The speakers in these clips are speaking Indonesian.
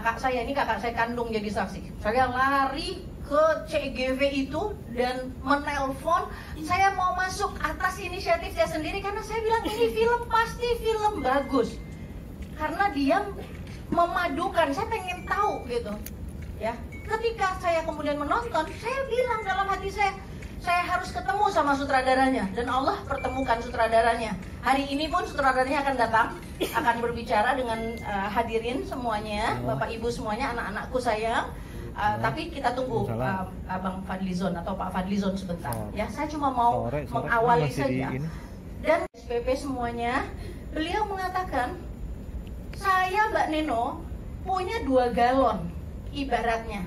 kakak saya, ini kakak saya kandung jadi saksi. Saya lari ke CGV itu dan menelpon, saya mau masuk atas inisiatif saya sendiri karena saya bilang ini film pasti film bagus. Karena dia memadukan, saya pengen tahu gitu. Ya, ketika saya kemudian menonton, saya bilang dalam hati saya harus ketemu sama sutradaranya, dan Allah pertemukan sutradaranya. Hari ini pun sutradaranya akan datang, akan berbicara dengan hadirin semuanya, Bapak Ibu semuanya, anak-anakku sayang. Tapi kita tunggu Abang Fadlizon atau Pak Fadlizon sebentar. Ya, saya cuma mau mengawali saja. Dan SPP semuanya, beliau mengatakan, saya Mbak Neno punya 2 galon ibaratnya.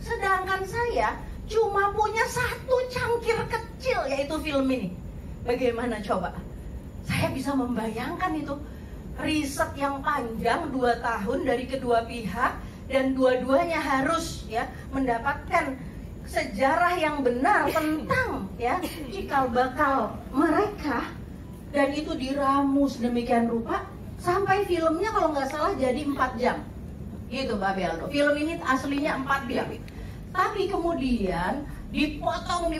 Sedangkan saya cuma punya 1 cangkir kecil, yaitu film ini. Bagaimana coba? Saya bisa membayangkan itu riset yang panjang 2 tahun dari kedua pihak, dan dua-duanya harus ya mendapatkan sejarah yang benar tentang ya cikal bakal mereka, dan itu diramus demikian rupa sampai filmnya kalau nggak salah jadi 4 jam gitu Mbak Beldo. Film ini aslinya 4 jam, tapi kemudian dipotong,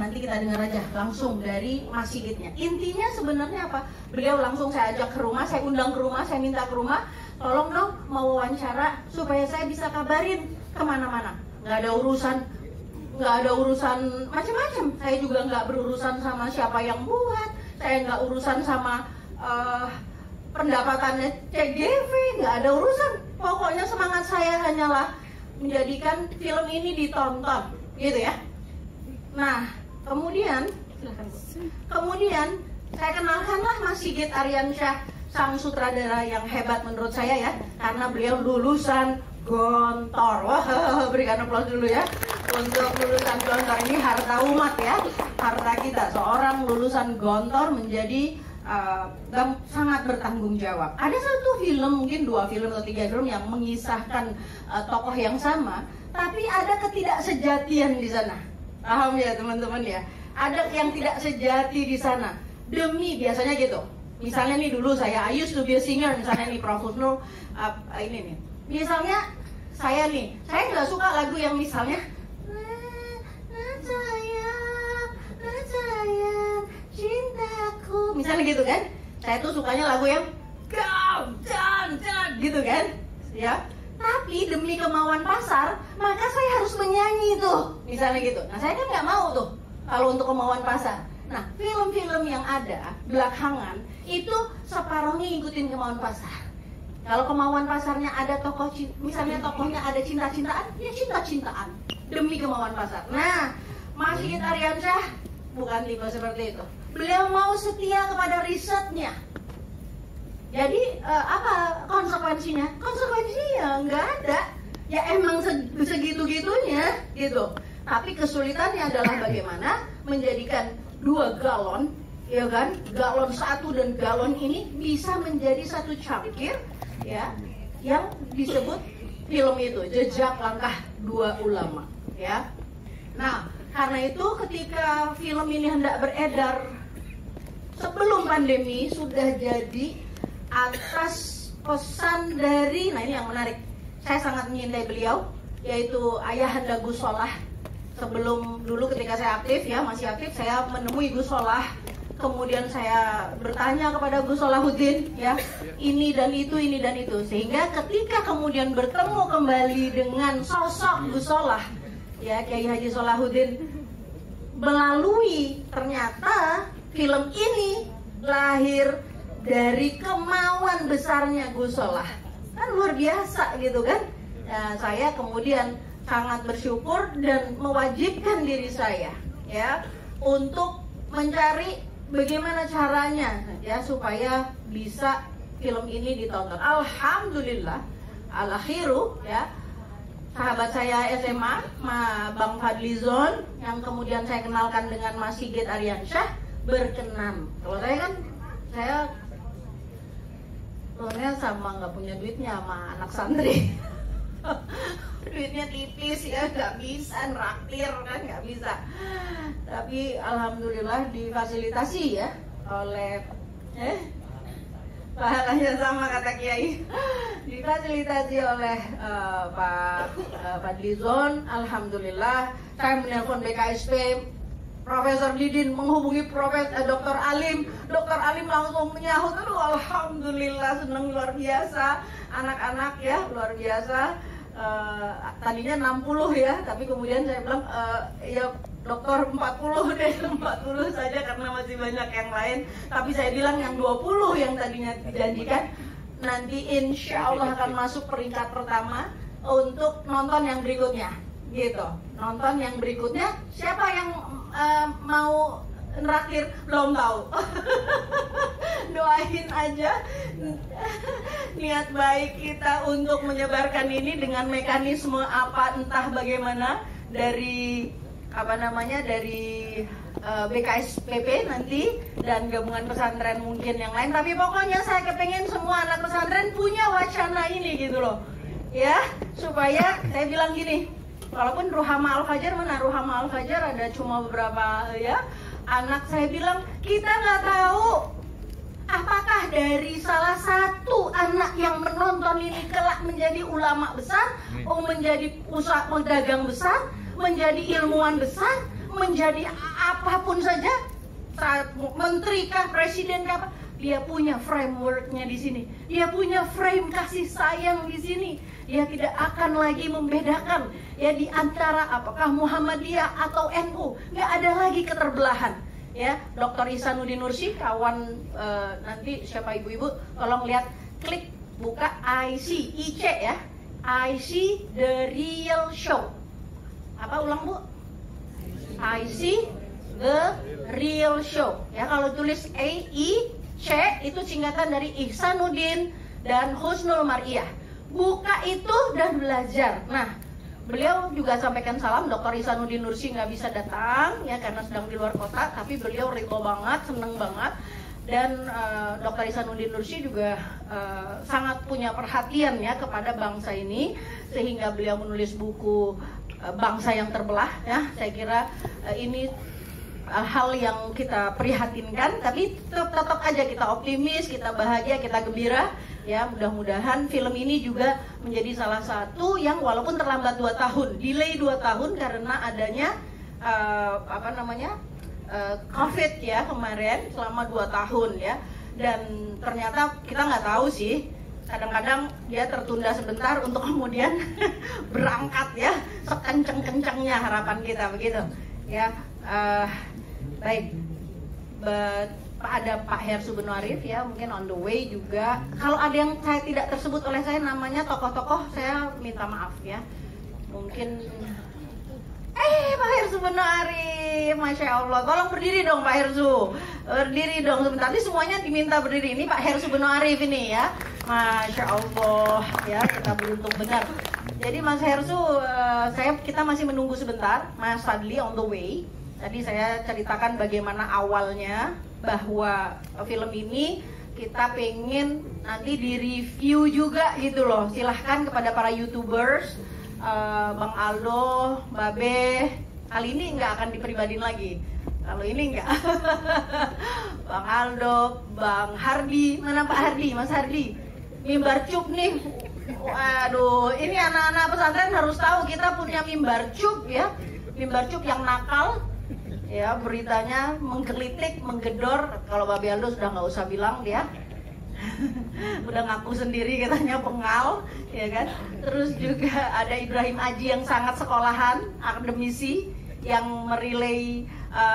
nanti kita dengar aja langsung dari Mas Sigitnya. Intinya sebenarnya apa? Beliau langsung saya ajak ke rumah, saya undang ke rumah, saya minta ke rumah, tolong dong mau wawancara supaya saya bisa kabarin kemana-mana. Nggak ada urusan macam-macam. Saya juga nggak berurusan sama siapa yang buat, saya nggak urusan sama pendapatannya CGV, nggak ada urusan. Pokoknya semangat saya hanyalah menjadikan film ini ditonton, gitu ya. Nah, kemudian saya kenalkanlah Mas Sigit Aryansyah, sang sutradara yang hebat menurut saya ya, karena beliau lulusan Gontor. Wah, berikan aplaus dulu ya untuk lulusan Gontor. Ini harta umat ya, harta kita. Seorang lulusan Gontor menjadi sangat bertanggung jawab. Ada 1 film, mungkin 2 film atau 3 film yang mengisahkan tokoh yang sama, tapi ada ketidaksejatian di sana. Paham ya teman-teman ya? Ada yang tidak sejati di sana. Demi biasanya gitu. Misalnya nih dulu saya I used to be a singer, misalnya nih Prof. Husnul ini nih. Misalnya saya nggak suka lagu yang misalnya sayang cintaku, misalnya gitu kan. Saya tuh sukanya lagu yang gitu kan, ya. Tapi demi kemauan pasar, maka saya harus menyanyi tuh, misalnya gitu. Nah, saya kan nggak mau tuh kalau untuk kemauan pasar. Nah, film-film yang ada belakangan itu separuhnya ngikutin kemauan pasar. Kalau kemauan pasarnya ada tokoh, misalnya tokohnya ada cinta-cintaan, ya cinta-cintaan demi kemauan pasar. Nah, Mas Sigit Aryansyah bukan tipe seperti itu. Beliau mau setia kepada risetnya. Jadi apa konsekuensinya? Konsekuensinya nggak ada. Ya emang segitu-gitunya gitu. Tapi kesulitannya adalah bagaimana menjadikan 2 galon, ya kan? Galon 1 dan galon ini bisa menjadi 1 cangkir, ya, yang disebut film itu Jejak Langkah 2 Ulama, ya. Nah, karena itu ketika film ini hendak beredar sebelum pandemi sudah jadi atas pesan dari, nah ini yang menarik, saya sangat menyintai beliau, yaitu Ayahanda Gus Solah. Sebelum dulu ketika saya aktif ya, masih aktif, saya menemui Gus Solah, kemudian saya bertanya kepada Gus Solahuddin ya, ini dan itu, sehingga ketika kemudian bertemu kembali dengan sosok Gus Solah ya, Kiai Haji Solahuddin, melalui ternyata film ini lahir dari kemauan besarnya Gus Solah, kan luar biasa gitu kan. Nah, saya kemudian sangat bersyukur dan mewajibkan diri saya ya untuk mencari bagaimana caranya ya supaya bisa film ini ditonton. Alhamdulillah, alakhiru ya, sahabat saya SMA, Bang Fadlizon, yang kemudian saya kenalkan dengan Mas Sigit Aryansyah, berkenan. Kalau saya kan, saya loannya sama nggak punya duitnya sama anak santri. Duitnya tipis ya, nggak bisa nraktir kan, nggak bisa. Tapi alhamdulillah difasilitasi ya oleh Pahalanya sama kata Kiai. Difasilitasi oleh Pak Fadlizon. Alhamdulillah saya menelpon BKSP, Profesor Didin menghubungi Dr. Alim. Dr. Alim langsung menyahut. Aduh, alhamdulillah, senang luar biasa. Anak-anak ya luar biasa. Tadinya 60 ya, tapi kemudian saya bilang ya dokter 40 deh, 40 saja karena masih banyak yang lain. Tapi saya bilang yang 20 yang tadinya dijanjikan nanti insya Allah akan masuk peringkat pertama untuk nonton yang berikutnya, gitu. Nonton yang berikutnya, siapa yang mau neraktir belum tahu. Doain aja niat baik kita untuk menyebarkan ini dengan mekanisme apa entah bagaimana dari BKSPP nanti dan gabungan pesantren mungkin yang lain. Tapi pokoknya saya kepengen semua anak pesantren punya wacana ini gitu loh ya, supaya saya bilang gini, walaupun Ruhama Al-Fajar mana, Ruhama Al-Fajar ada cuma beberapa ya anak, saya bilang kita nggak tahu apakah dari salah satu anak yang menonton ini kelak menjadi ulama besar, menjadi pedagang besar, menjadi ilmuwan besar, menjadi apapun saja, menteri kah, presiden kah, dia punya frameworknya di sini, dia punya frame kasih sayang di sini, dia tidak akan lagi membedakan ya di antara apakah Muhammadiyah atau NU, nggak ada lagi keterbelahan. Ya, Dr. Ihsanuddin Nursi, kawan nanti siapa ibu-ibu, tolong lihat, klik buka IC ya, IC The Real Show. Apa ulang Bu? IC The Real Show. Ya, kalau tulis AIC itu singkatan dari Ihsanuddin dan Husnul Mar'iyah. Buka itu dan belajar. Nah, beliau juga sampaikan salam, Dr. Ihsanuddin Nursi nggak bisa datang ya karena sedang di luar kota, tapi beliau ridho banget, seneng banget. Dan Dr. Ihsanuddin Nursi juga sangat punya perhatian ya kepada bangsa ini, sehingga beliau menulis buku Bangsa yang Terbelah ya. Saya kira ini hal yang kita prihatinkan, tapi tetap aja kita optimis, kita bahagia, kita gembira ya. Mudah-mudahan film ini juga menjadi salah satu yang walaupun terlambat 2 tahun, delay 2 tahun karena adanya COVID ya kemarin selama 2 tahun ya. Dan ternyata kita nggak tahu sih, kadang-kadang dia tertunda sebentar untuk kemudian berangkat ya sekenceng-kencengnya, harapan kita begitu ya. Baik, ada Pak Hersu Benu Arif ya, mungkin on the way juga. Kalau ada yang saya tidak tersebut oleh saya namanya tokoh-tokoh, saya minta maaf ya. Mungkin Pak Hersu Benu Arif, Masya Allah, tolong berdiri dong Pak Hersu, berdiri dong sebentar. Ini semuanya diminta berdiri. Ini Pak Hersu Benu Arif ini ya, Masya Allah ya, kita beruntung benar. Jadi Mas Hersu, kita masih menunggu sebentar. Mas Fadli on the way. Tadi saya ceritakan bagaimana awalnya bahwa film ini kita pengen nanti di-review juga gitu loh. Silahkan kepada para YouTubers, Bang Aldo, Babe, kali ini nggak akan dipribadin lagi. Kalau ini nggak. Bang Aldo, Bang Hardi, mana Pak Hardi, Mas Hardi, mimbar cup nih. Waduh, ini anak-anak pesantren harus tahu kita punya mimbar cup ya, mimbar cup yang nakal. Ya, beritanya menggelitik, menggedor. Kalau Babe Aldo sudah nggak usah bilang dia. Udah ngaku sendiri katanya pengal, ya kan? Terus juga ada Ibrahim Aji yang sangat sekolahan, akademisi yang merelay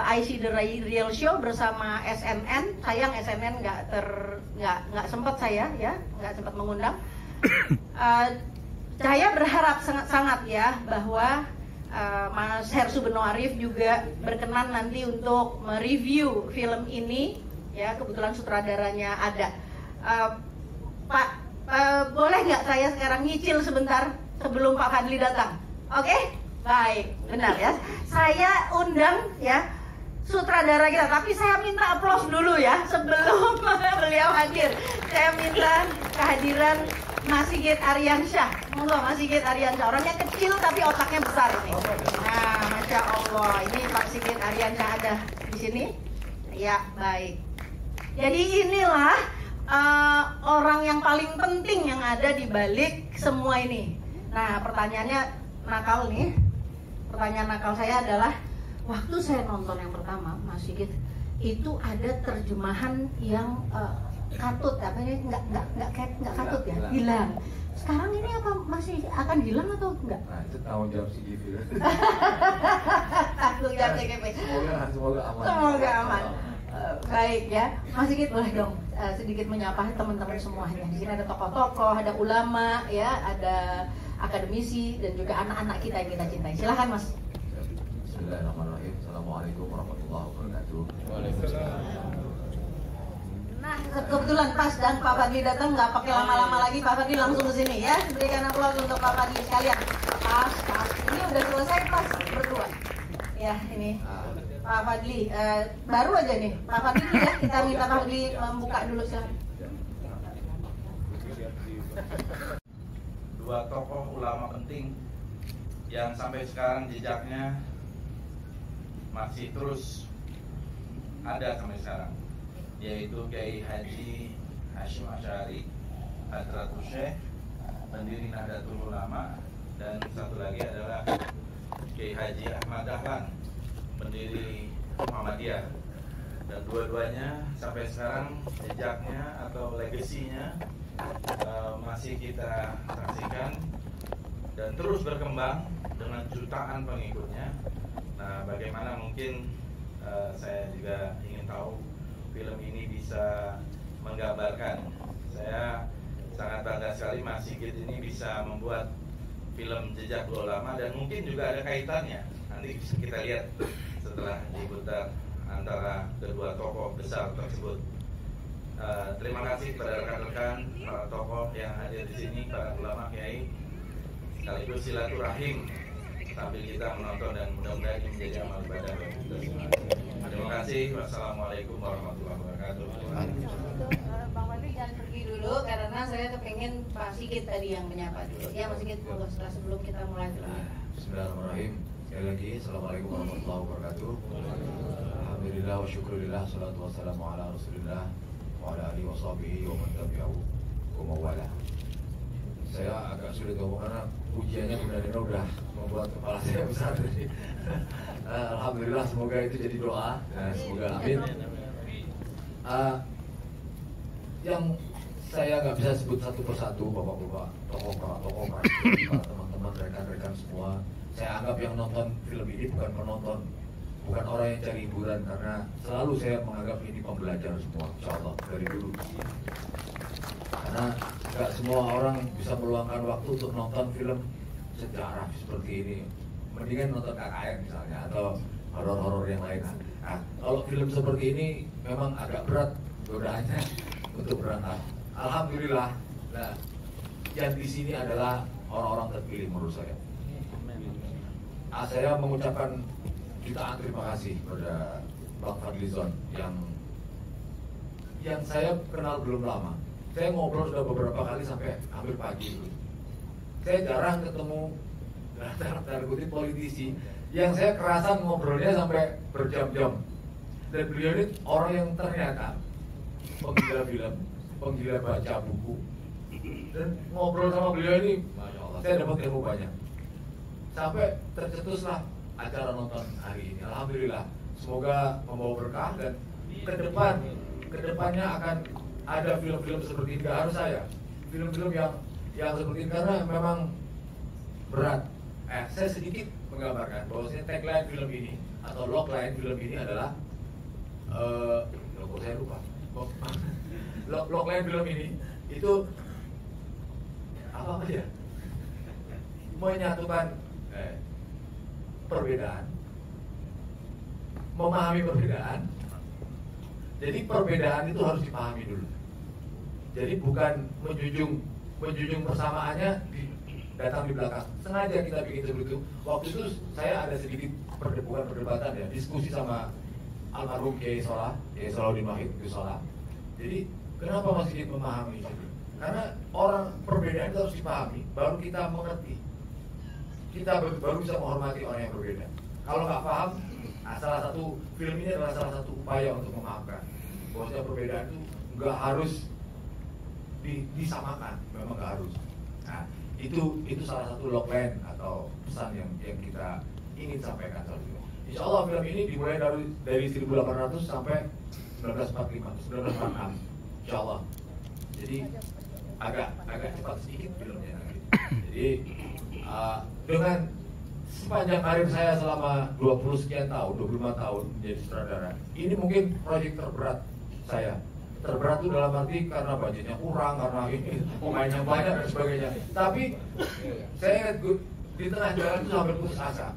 IC The Real Show bersama SNN. Sayang SNN nggak sempat saya ya, nggak sempat mengundang. Saya berharap sangat ya bahwa Mas Hersu Benu Arif juga berkenan nanti untuk mereview film ini ya, kebetulan sutradaranya ada. Pak, boleh nggak saya sekarang nyicil sebentar sebelum Pak Fadli datang? Oke? Baik, benar ya. Saya undang ya sutradara kita, tapi saya minta aplaus dulu ya sebelum beliau hadir. Saya minta kehadiran Mas Sigit Aryansyah. Monggo Mas Sigit Aryansyah, orangnya kecil tapi otaknya besar ini. Nah, Masya Allah, ini Pak Sigit Aryansyah ada di sini. Ya, baik. Jadi inilah orang yang paling penting yang ada di balik semua ini. Nah, pertanyaannya nakal nih. Pertanyaan nakal saya adalah, waktu saya nonton yang pertama, Mas Sigit, itu ada terjemahan yang katut, apa ini nggak katut ya, hilang. Sekarang ini apa masih akan hilang atau enggak? Nah, itu tanggung jawab CGV. Tanggung jawab CGV. Semoga aman. Semoga aman. Baik ya, Mas Sigit boleh dong sedikit menyapa teman-teman semuanya. Di sini ada tokoh-tokoh, ada ulama, ya, ada akademisi dan juga anak-anak kita yang kita cintai. Silakan Mas. Bismillahirrahmanirrahim. Assalamualaikum warahmatullahi wabarakatuh. Waalaikumsalam. Nah, kebetulan pas dan Pak Fadli datang, nggak pakai lama-lama lagi, Pak Fadli langsung ke sini ya. Berikan aplaus untuk Pak Fadli sekalian. Pas. Ini udah selesai pas berdua. Ya, ini Pak Fadli, baru aja nih. Pak Fadli dulu ya, kita minta Pak Fadli membuka dulu silakan. Dua tokoh ulama penting yang sampai sekarang jejaknya masih terus ada sampai sekarang, yaitu Kiai Haji Hashim Asy'ari Hadratus Syekh, pendiri Nahdlatul Ulama, dan satu lagi adalah Kiai Haji Ahmad Dahlan, pendiri Muhammadiyah. Dan dua-duanya sampai sekarang jejaknya atau legasinya masih kita saksikan dan terus berkembang dengan jutaan pengikutnya. Nah, bagaimana mungkin saya juga ingin tahu film ini bisa menggambarkan. Saya sangat bangga sekali Mas Sigit ini bisa membuat film Jejak Ulama, dan mungkin juga ada kaitannya. Nanti bisa kita lihat setelah diputar antara kedua tokoh besar tersebut. Terima kasih kepada rekan-rekan para tokoh yang hadir di sini, para ulama, kiai, sekaligus silaturahim sambil kita menonton, dan mudah-mudahan ini menjadi amal ibadah bagi kita semua. Terima kasih. Wassalamualaikum warahmatullahi wabarakatuh. Bang Fadli jangan pergi dulu karena saya kepengen Pak Sigit tadi yang menyapa dulu. Ya, Mas Sigit, setelah sebelum kita mulai filmnya. Bismillahirrahmanirrahim. Sekali lagi, Assalamualaikum warahmatullahi wabarakatuh. Alhamdulillah wa syukurillah, salatu wassalamu ala rasulillah wa ala alihi wa sahbihi wa man tabi'ahu wa mawala. Saya agak sulit ngomong karena ujiannya benar-benar udah membuat kepala saya besar tadi. Alhamdulillah, semoga itu jadi doa. Semoga amin. Yang saya nggak bisa sebut satu persatu, bapak-bapak, tokoh-tokoh, para teman-teman, rekan-rekan semua. Saya anggap yang nonton film ini bukan penonton, bukan orang yang cari hiburan, karena selalu saya menganggap ini pembelajar semua, insya Allah, dari dulu. Karena nggak semua orang bisa meluangkan waktu untuk nonton film sejarah seperti ini. Mendingan nonton KKN misalnya, atau horor-horor yang lain. Nah, kalau film seperti ini memang agak berat godaannya untuk berangkat. Alhamdulillah, nah, yang di sini adalah orang-orang terpilih menurut saya. Saya mengucapkan jutaan terima kasih kepada Bang Fadlizon yang saya kenal belum lama. Saya ngobrol sudah beberapa kali sampai hampir pagi itu. Saya jarang ketemu tanda kutip politisi yang saya kerasan ngobrolnya sampai berjam-jam. Dan beliau ini orang yang ternyata penggila film, penggila baca buku. Dan ngobrol sama beliau ini, Masya Allah, saya dapat ilmu banyak. Sampai tercetuslah acara nonton hari ini. Alhamdulillah, semoga membawa berkah, dan kedepannya akan ada film-film seperti ini. Gak harus saya, film-film yang seperti ini, karena memang berat. Saya sedikit menggambarkan bahwasanya tagline film ini atau logline film ini adalah saya lupa. Logline film ini itu apa ya? Menyatukan perbedaan, memahami perbedaan. Jadi perbedaan itu harus dipahami dulu. Jadi bukan menjunjung persamaannya datang di belakang. Sengaja kita bikin seperti itu. Waktu itu saya ada sedikit perdebatan ya, diskusi sama almarhum Kiai Salahuddin Wahid Gusola. Jadi kenapa Mas Sigit memahami itu? Karena orang perbedaan itu harus dipahami, baru kita mengerti. Kita baru bisa menghormati orang yang berbeda. Kalau nggak paham, salah satu film ini adalah salah satu upaya untuk memaafkan. Bahwasanya perbedaan itu nggak harus disamakan, memang nggak harus. Nah, itu salah satu logline atau pesan yang kita ingin sampaikan saat ini. Insya Allah film ini dimulai dari 1800 sampai 1946. Insya Allah. Jadi agak cepat sedikit filmnya. Jadi dengan sepanjang karir saya selama 20 sekian tahun, 25 tahun menjadi sutradara, ini mungkin proyek terberat saya. Terberat itu dalam arti karena budgetnya kurang, karena ini pemainnya banyak dan sebagainya. Tapi saya ingat di tengah jalan itu sampai putus asa.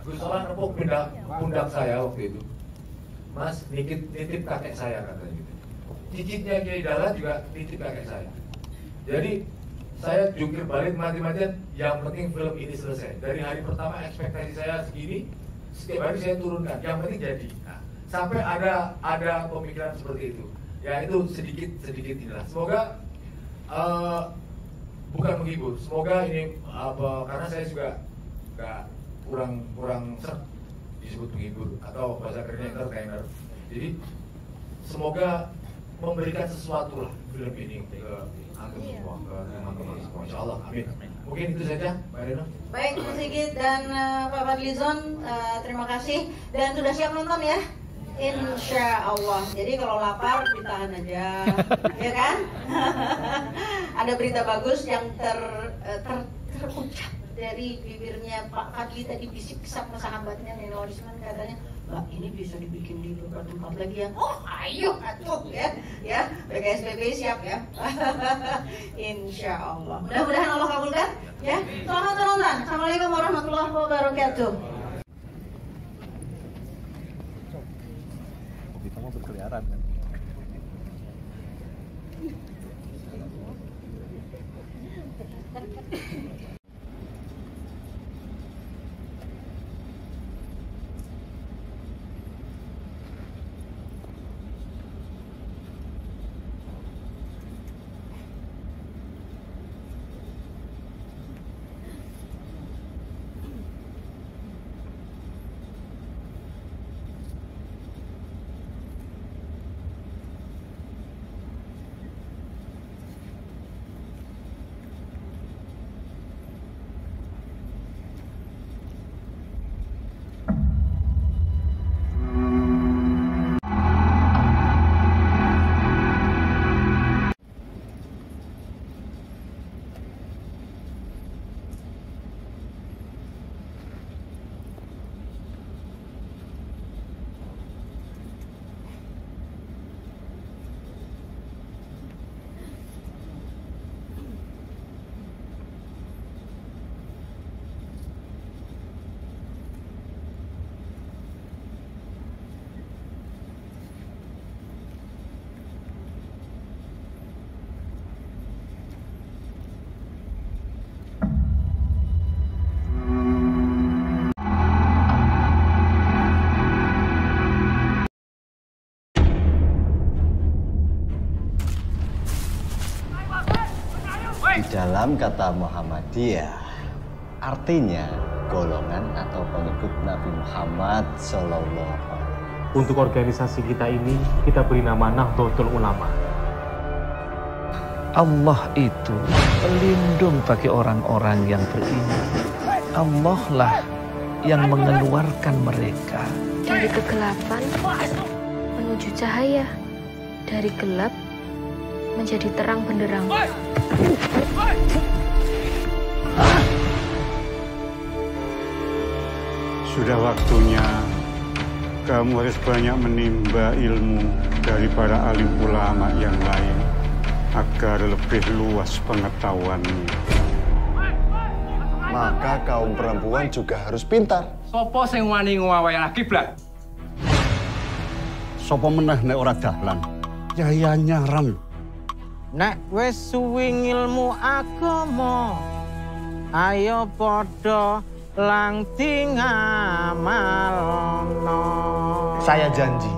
Gus Solah nepuk pundak saya waktu itu. Mas, nitip kakek saya katanya gitu. Cicitnya Kiai Dahlan juga nitip kakek saya. Jadi saya jungkir balik mati-matian, yang penting film ini selesai. Dari hari pertama ekspektasi saya segini, setiap hari saya turunkan, yang penting jadi. Nah, sampai ada pemikiran seperti itu. Ya itu sedikit inilah. Semoga bukan menghibur. Semoga ini karena saya juga nggak kurang seret disebut menghibur atau bahasa kerennya entertainer. Jadi semoga memberikan sesuatu lah film ini ke antum semua, ke teman-teman semua. Insya Allah, amin. Mungkin itu saja, Mbak Reno. Baik, Mas Sigit dan Pak Fadlizon, terima kasih dan sudah siap nonton ya. Insya Allah. Jadi kalau lapar ditahan aja, ya kan? Ada berita bagus yang terucap dari bibirnya Pak Fadli tadi, bisik-bisik ke sahabatnya Neno Risman, katanya, Mbak, ini bisa dibikin di beberapa tempat lagi ya. Oh, ayo atuh ya. BKSPB siap ya. Insya Allah. Mudah-mudahan Allah kabulkan ya. Selamat nonton. Assalamualaikum warahmatullahi wabarakatuh. Kita mau berkeliaran kan? Dalam kata Muhammadiyah, artinya golongan atau pengikut Nabi Muhammad Sallallahu Alaihi Wasallam. Untuk organisasi kita ini, kita beri nama Nahdlatul Ulama. Allah itu pelindung bagi orang-orang yang beriman. Allah lah yang mengeluarkan mereka dari kegelapan menuju cahaya, dari gelap menjadi terang benderang. Sudah waktunya kamu harus banyak menimba ilmu dari para alim ulama yang lain agar lebih luas pengetahuanmu. Maka kaum perempuan juga harus pintar. Sopo sing wani ngowawayana kiblat? Sopo meneh nek ora dahlan? Yaya nyaran. Nek wis suwi ngilmu agama, ayo padha langting amalno. Saya janji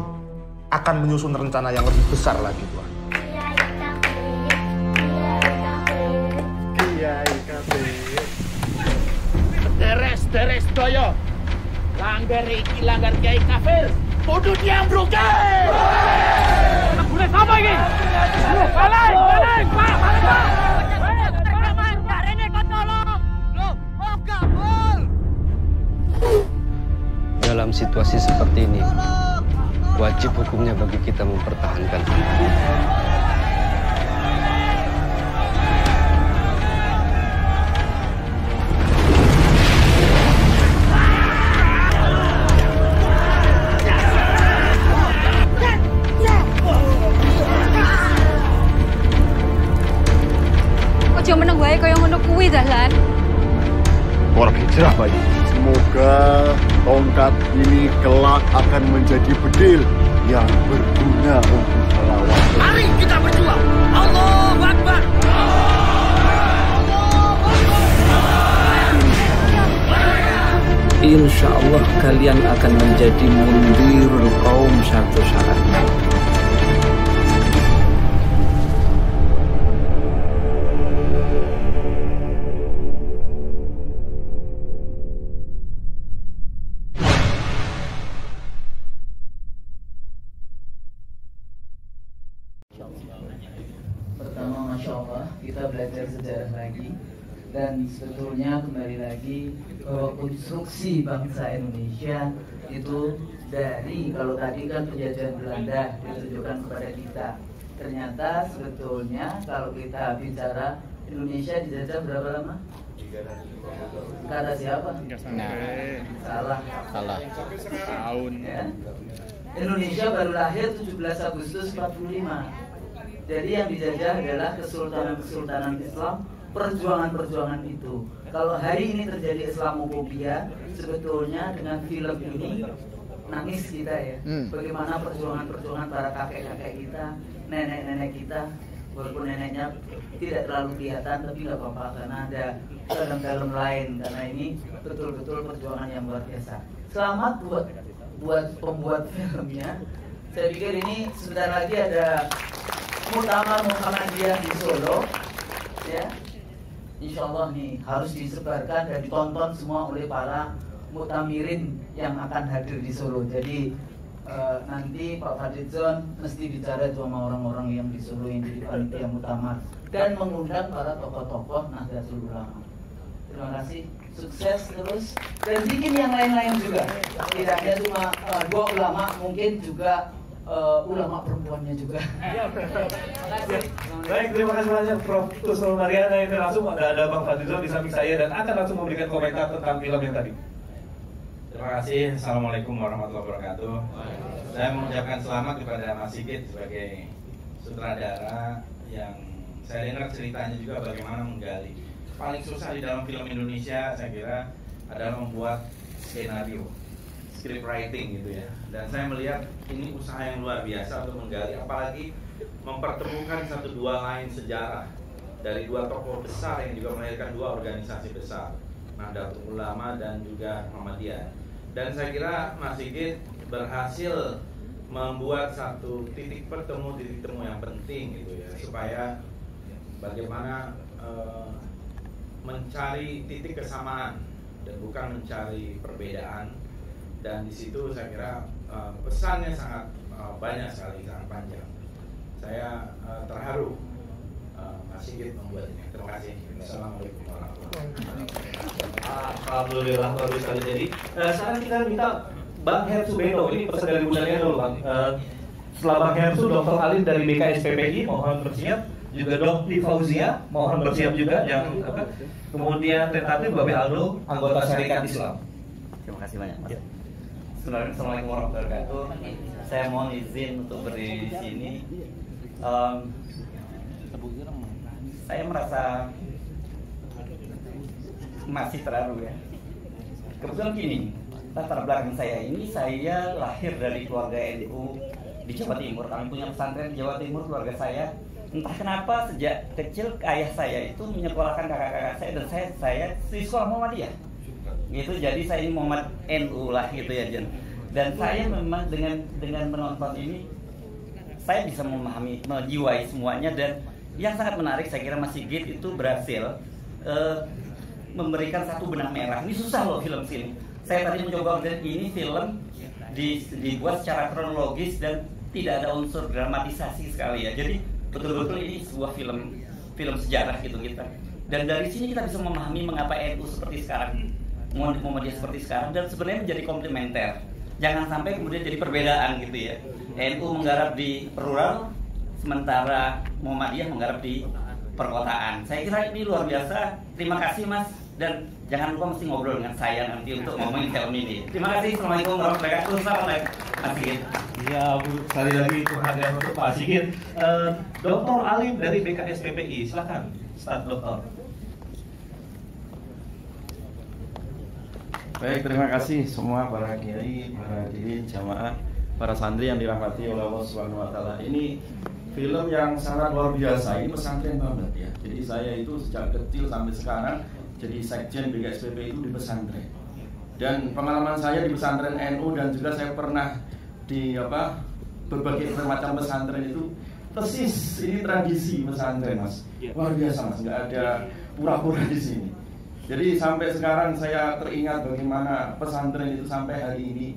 akan menyusun rencana yang lebih besar lagi, Tuan. Deres doyo. Langgar iki langgar Kiai kafir. Bodoh diam, bro. Boleh sama ini. Balik, Pak. Pak Rene kau tolong. Loh, oh kabur. Dalam situasi seperti ini, wajib hukumnya bagi kita mempertahankan. Ojo meneng wae kaya ngono kuwi Dahlan. Orang hijrah bayi. Semoga tongkat ini kelak akan menjadi bedil yang berguna untuk melawan. Mari kita berjuang. Allahu Akbar. Insya Allah kalian akan menjadi mundirul kaum satu saat. Pertama, Masya Allah, kita belajar sejarah lagi. Dan sebetulnya kembali lagi bahwa konstruksi bangsa Indonesia itu dari, kalau tadi kan penjajahan Belanda ditujukan kepada kita. Ternyata sebetulnya kalau kita bicara Indonesia dijajah berapa lama? Kata siapa? Salah. Tahun. Ya. Indonesia baru lahir 17 Agustus 45. Jadi yang dijajah adalah kesultanan-kesultanan Islam, perjuangan-perjuangan itu. Kalau hari ini terjadi Islamophobia, sebetulnya dengan film ini nangis kita ya. Bagaimana perjuangan-perjuangan para kakek-kakek kita, nenek-nenek kita, walaupun neneknya tidak terlalu kelihatan, tapi nggak apa-apa karena ada dalam lain. Karena ini betul-betul perjuangan yang luar biasa. Selamat buat pembuat filmnya. Saya pikir ini sebentar lagi ada Muktamar Muhammadiyah di Solo, ya. Insya Allah nih harus disebarkan dan ditonton semua oleh para muktamirin yang akan hadir di Solo. Jadi nanti Pak Fadlizon mesti bicara sama orang-orang yang di Solo yang jadi panitia muktamar dan mengundang para tokoh-tokoh Nahdlatul Ulama. Terima kasih, sukses terus dan bikin yang lain-lain juga. Tidak hanya cuma dua ulama, mungkin juga ulama perempuannya juga. Baik, terima kasih banyak Prof. Kusnul Mariana. Ini langsung ada Bang Fadlizon di samping saya dan akan langsung memberikan komentar tentang film yang tadi. Terima kasih. Assalamualaikum warahmatullahi wabarakatuh. Saya mengucapkan selamat kepada Mas Sigit sebagai sutradara yang saya dengar ceritanya juga bagaimana menggali. Paling susah di dalam film Indonesia saya kira adalah membuat skenario, script writing gitu ya. Dan saya melihat ini usaha yang luar biasa untuk menggali, apalagi mempertemukan satu dua lain sejarah dari dua tokoh besar yang juga melahirkan dua organisasi besar, Nahdlatul Ulama dan juga Muhammadiyah. Dan saya kira Mas Sigit berhasil membuat satu titik temu yang penting gitu ya, supaya bagaimana mencari titik kesamaan dan bukan mencari perbedaan. Dan di situ saya kira pesannya sangat banyak sekali, sangat panjang. Saya terharu Mas Sigit membuat ini. Terima kasih. Assalamualaikum warahmatullahi wabarakatuh. Alhamdulillah, bagus sekali. Jadi sekarang kita minta Bang Hersu Beno, ini pesan dari Bunda Lena dulu Bang. Setelah Bang Hersu, Dr. Alin dari BKSPPI mohon bersiap, juga Dr. Fauzia mohon bersiap juga yang kemudian tentatif Babe Aldo, anggota Syarikat Islam. Terima kasih banyak Mas. Assalamualaikum warahmatullahi wabarakatuh. Saya mohon izin untuk berdiri di sini. Saya merasa masih terharu ya. Kebetulan gini, latar belakang saya ini, saya lahir dari keluarga NU di Jawa Timur. Kami punya pesantren di Jawa Timur, keluarga saya. Entah kenapa sejak kecil ayah saya itu menyekolahkan kakak-kakak saya dan saya di sekolah Muhammadiyah. Gitu, jadi saya ini Muhammad NU lah gitu ya Jen. Dan saya memang dengan menonton ini saya bisa memahami, menjiwai semuanya. Dan yang sangat menarik saya kira Mas Sigit itu berhasil memberikan satu benang merah. Ini susah loh film sini. Saya tadi mencoba melihat ini film dibuat secara kronologis dan tidak ada unsur dramatisasi sekali ya. Jadi betul-betul ini sebuah film sejarah gitu kita. Dan dari sini kita bisa memahami mengapa NU seperti sekarang, Muhammadiyah seperti sekarang, dan sebenarnya menjadi komplementer. Jangan sampai kemudian jadi perbedaan gitu ya. NU menggarap di rural, sementara Muhammadiyah menggarap di perkotaan. Saya kira ini luar biasa. Terima kasih Mas, dan jangan lupa mesti ngobrol dengan saya nanti untuk ngomongin film ini. Terima kasih. Assalamualaikum warahmatullahi wabarakatuh. Selamat Mas Sigit. Ya, Bu, sekali lagi penghargaan untuk Pak Sigit. Dr. Alim dari BKSPPI, silakan, Ustaz Dokter. Baik, terima kasih semua para kiai, para hadirin jamaah, para santri yang dirahmati oleh Allah Subhanahu wa taala. Ini film yang sangat luar biasa. Ini pesantren banget ya. Jadi saya itu sejak kecil sampai sekarang jadi sekjen BKSPPI itu di pesantren. Dan pengalaman saya di pesantren NU dan juga saya pernah di berbagai macam pesantren itu persis ini tradisi pesantren Mas. Luar biasa Mas, nggak ada pura-pura di sini. Jadi sampai sekarang saya teringat bagaimana pesantren itu sampai hari ini.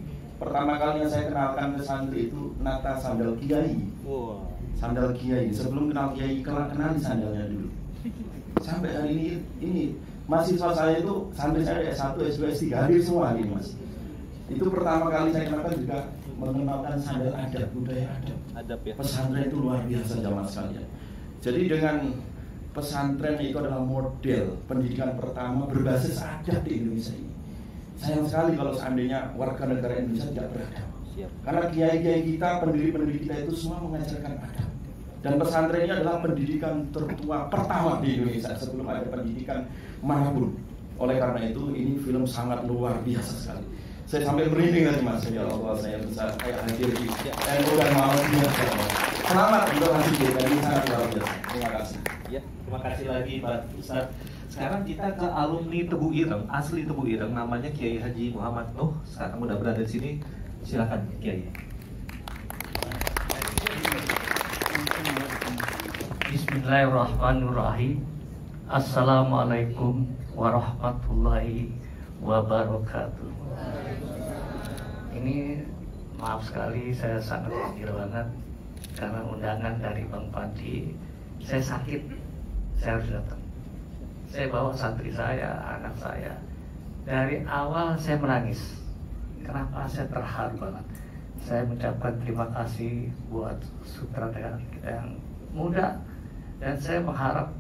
Pertama kali yang saya kenalkan ke santri itu nata sandal kiai. Sandal kiai. Sebelum kenal kiai, kenal sandalnya dulu. Sampai hari ini mahasiswa saya itu santri saya S1, S2, S3 hadir semua ini Mas. Itu pertama kali saya kenalkan juga mengenalkan sandal adab, budaya adab. Ya. Pesantren itu luar biasa jamaah sekalian. Jadi dengan pesantren itu adalah model pendidikan pertama berbasis adab di Indonesia ini. Sayang sekali kalau seandainya warga negara Indonesia tidak beradab. Karena kiai-kiai kita, pendiri-pendiri kita itu semua mengajarkan adab. Dan pesantren ini adalah pendidikan tertua pertama di Indonesia sebelum ada pendidikan manapun. Oleh karena itu ini film sangat luar biasa sekali. Saya sampai merinding tadi Mas, ya Allah, saya bisa hadir di NU dan Muhammadiyah. Selamat untuk hadir dan ini sangat luar biasa. Terima kasih. Ya, terima kasih lagi Pak Ustaz. Sekarang kita ke alumni Tebu Ireng, asli Tebu Ireng, namanya Kiai Haji Muhammad Nuh. Sekarang udah berada di sini, silakan Kiai. Bismillahirrahmanirrahim. Assalamualaikum warahmatullahi wabarakatuh. Ini maaf sekali, saya sangat kecil banget karena undangan dari Bang Pandi. Saya sakit, saya harus datang. Saya bawa santri saya, anak saya. Dari awal saya menangis. Kenapa? Saya terharu banget. Saya mengucapkan terima kasih buat sutradara kita yang muda, dan saya mengharap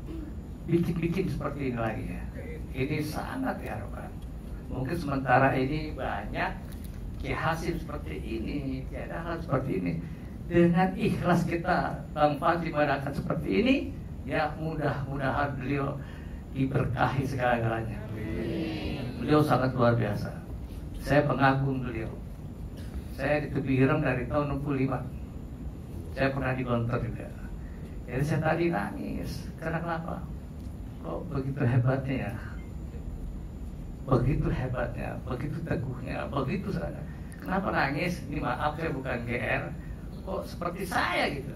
bikin seperti ini lagi ya. Ini sangat diharapkan. Mungkin sementara ini banyak hasil seperti ini, tiada hal seperti ini. Dengan ikhlas kita Bang Fadli mengadakan seperti ini, ya mudah-mudahan beliau diberkahi segala-galanya. Beliau sangat luar biasa. Saya pengagum beliau. Saya di Tebu Ireng dari tahun 65. Saya pernah di Gontor juga. Jadi saya tadi nangis. Karena kenapa? Kok begitu hebatnya ya? Begitu hebatnya, begitu teguhnya, begitu saja. Kenapa nangis? Ini maaf, saya bukan GR. Kok seperti saya gitu?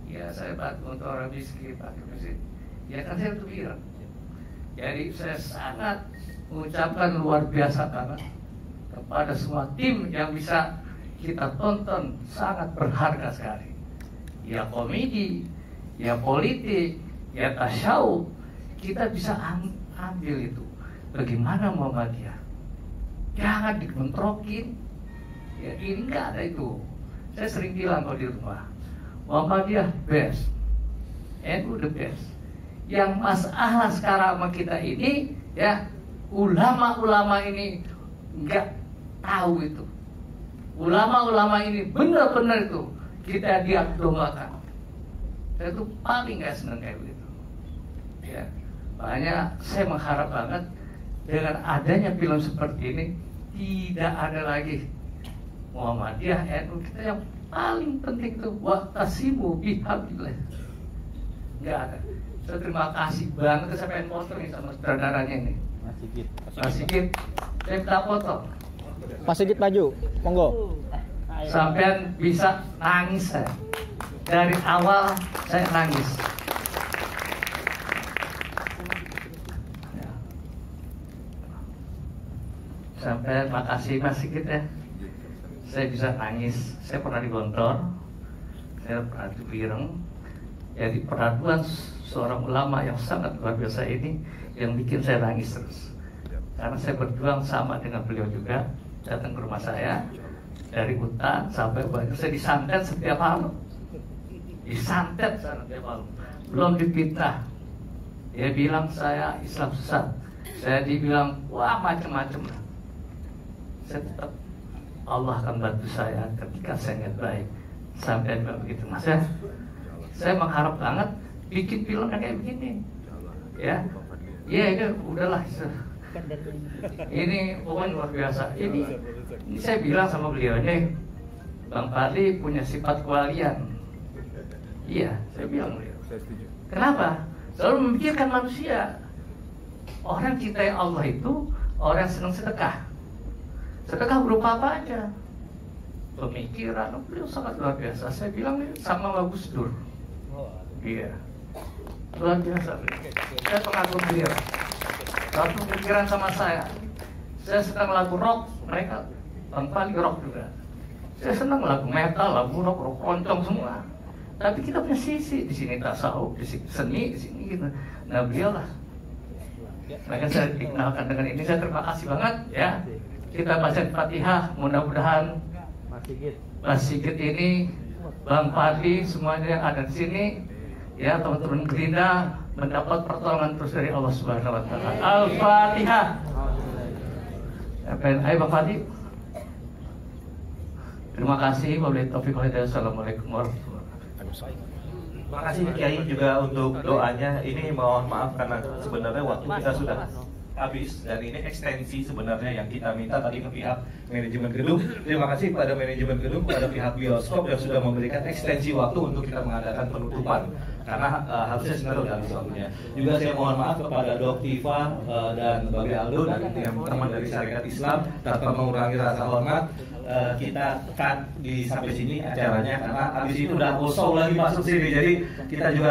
Ya saya bantu untuk orang miskin, pakai mesin. Ya kan saya Tebu Ireng. Jadi saya sangat mengucapkan luar biasa banget kepada semua tim yang bisa kita tonton, sangat berharga sekali. Ya komedi, ya politik, ya tasyawuf, kita bisa ambil itu. Bagaimana Muhammadiyah? Jangan dibentrokin. Ya ini nggak ada itu. Saya sering bilang kalau di rumah, Muhammadiyah best, NU the best. Yang masalah sekarang sama kita ini, ya ulama-ulama ini nggak tahu itu. Ulama-ulama ini benar-benar itu kita diadombakan. Saya tuh paling nggak senang kayak begitu. Ya, makanya saya mengharap banget dengan adanya film seperti ini tidak ada lagi Muhammadiyah NU kita yang paling penting itu waqtasimu bihablillah. Nggak ada. Saya terima kasih banget, saya pengen foto nih sama saudaranya ini. Mas Sigit, saya minta foto. Mas Sigit maju, monggo. Sampean bisa nangis saya. Dari awal saya nangis. Sampai makasih Mas Sigit ya. Saya bisa nangis. Saya pernah digontor, saya pernah dipireng. Jadi perlakuan seorang ulama yang sangat luar biasa ini yang bikin saya nangis terus. Karena saya berjuang sama dengan beliau juga, datang ke rumah saya dari hutan sampai banyak. Saya disantet setiap malam, disantet setiap malam. Belum dipitnah. Dia bilang saya Islam sesat. Saya dibilang wah macam-macam lah. Saya tetap Allah akan bantu saya ketika saya niat baik. Sampai begitu Mas ya. Saya mengharap banget bikin film yang kayak begini. Ya, ya udahlah. Ini pokoknya luar biasa. Ini saya bilang sama beliau nih, Bang Fadli punya sifat kewalian. Iya, saya bilang beliau. Kenapa? Selalu memikirkan manusia. Orang cintai Allah itu orang yang senang sedekah. Sedekah berupa apa aja? Pemikiran, beliau sangat luar biasa. Saya bilang sama Gus Dur. Iya, luar biasa. Saya pengagum beliau. Satu pikiran sama saya. Saya sedang lagu rock, mereka Bang Fadli rock juga. Saya senang lagu metal, lagu rock keroncong semua. Tapi kita punya sisi di sini tasawuf, di sini seni, di sini gitu. Nah beliau lah. Maka saya dikenalkan dengan ini. Saya terima kasih banget ya. Kita baca Fatihah, mudah-mudahan Mas Sigit ini, Bang Fadli, semuanya yang ada di sini, ya teman-teman Gerindra mendapat pertolongan terus dari Allah Subhanahu Wa Taala. Al-Fatihah. Ayo Bang Fadli. Terima kasih. Wabillahi taufiq wal hidayah. Assalamualaikum warahmatullahi wabarakatuh. Terima kasih Kiai juga untuk doanya. Ini mohon maaf karena sebenarnya waktu kita sudah habis dan ini ekstensi sebenarnya yang kita minta tadi ke pihak manajemen gedung. Terima kasih pada manajemen gedung, pada pihak bioskop yang sudah memberikan ekstensi waktu untuk kita mengadakan penutupan karena harusnya sebenarnya sudah habis waktunya. Juga saya mohon maaf kepada Dok Tiva dan Babe Aldo dan teman-teman dari Syarikat Islam tanpa mengurangi rasa hormat. Kita cut di sampai sini acaranya karena habis itu udah kosong lagi masuk sini, jadi kita juga